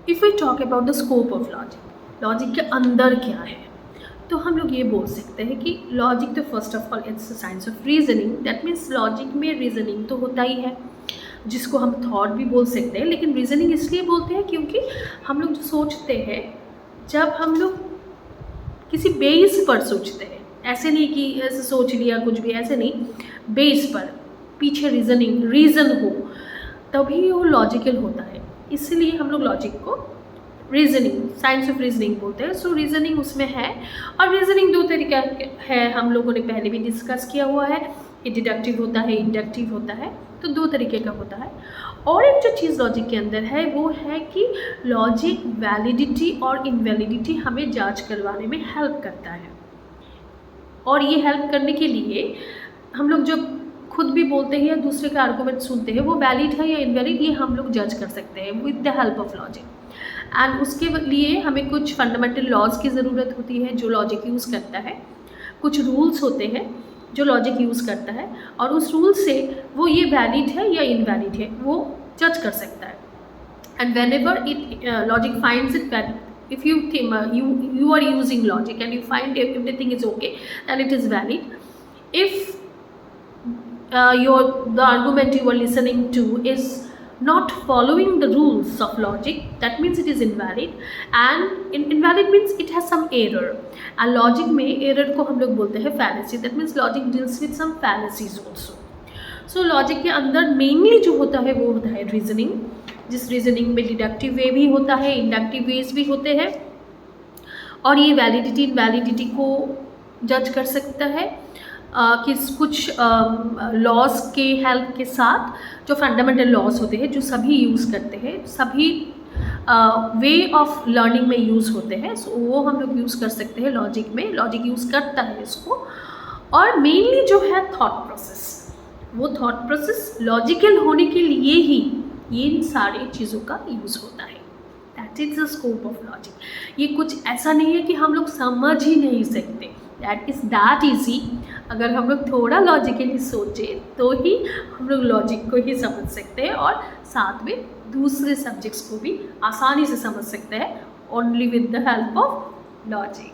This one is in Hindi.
If we talk about the scope of logic, logic के अंदर क्या है, तो हम लोग ये बोल सकते हैं कि लॉजिक तो first of all it's science of reasoning. That means logic में रीजनिंग तो होता ही है, जिसको हम थॉट भी बोल सकते हैं, लेकिन रीजनिंग इसलिए बोलते हैं क्योंकि हम लोग जो सोचते हैं, जब हम लोग किसी बेस पर सोचते हैं, ऐसे नहीं कि ऐसे सोच लिया कुछ भी, ऐसे नहीं, बेस पर पीछे रीज़न हो, तभी वो लॉजिकल होता है। इसलिए हम लोग लॉजिक को रीजनिंग, साइंस ऑफ रीजनिंग बोलते हैं। सो रीजनिंग उसमें है, और रीजनिंग दो तरीका है, हम लोगों ने पहले भी डिस्कस किया हुआ है। ये डिडक्टिव होता है, इंडक्टिव होता है, तो दो तरीके का होता है। और एक जो चीज़ लॉजिक के अंदर है वो है कि लॉजिक वैलिडिटी और इनवैलिडिटी हमें जांच करवाने में हेल्प करता है। और ये हेल्प करने के लिए हम लोग जब खुद भी बोलते हैं या दूसरे का आर्गूमेंट सुनते हैं, वो वैलिड है या इनवैलिड, ये हम लोग जज कर सकते हैं with the help of logic. And उसके लिए हमें कुछ फंडामेंटल लॉज की ज़रूरत होती है जो लॉजिक यूज़ करता है, कुछ रूल्स होते हैं जो लॉजिक यूज़ करता है, और उस रूल से वो ये वैलिड है या इनवैलिड है वो जज कर सकता है। And when ever it logic finds it valid, if you think you are using logic and you find everything is okay, then it is valid. If the argument you are listening to is not following the rules of logic, that means it is invalid. And invalid means it has some error, and logic में error को हम लोग बोलते हैं fallacy. That means logic deals with some fallacies also. So logic के अंदर mainly जो होता है वो होता है reasoning, जिस रीजनिंग में डिडक्टिव वे भी होता है, इंडक्टिव वेज भी होते हैं, और ये वैलिडिटी इनवैलिडिटी को जज कर सकता है कि कुछ लॉज के हेल्प के साथ, जो फंडामेंटल लॉज होते हैं जो सभी यूज़ करते हैं, सभी वे ऑफ लर्निंग में यूज़ होते हैं। सो वो हम लोग यूज़ कर सकते हैं लॉजिक में, लॉजिक यूज़ करता है इसको। और मेनली जो है थॉट प्रोसेस, वो थॉट प्रोसेस लॉजिकल होने के लिए ही ये इन सारी चीज़ों का यूज़ होता है। That is the scope of logic. ये कुछ ऐसा नहीं है कि हम लोग समझ ही नहीं सकते, दैट इज़ दैट ईजी। अगर हम लोग थोड़ा लॉजिकली सोचें तो ही हम लोग लॉजिक को ही समझ सकते हैं, और साथ में दूसरे सब्जेक्ट्स को भी आसानी से समझ सकते हैं, only with the help of logic.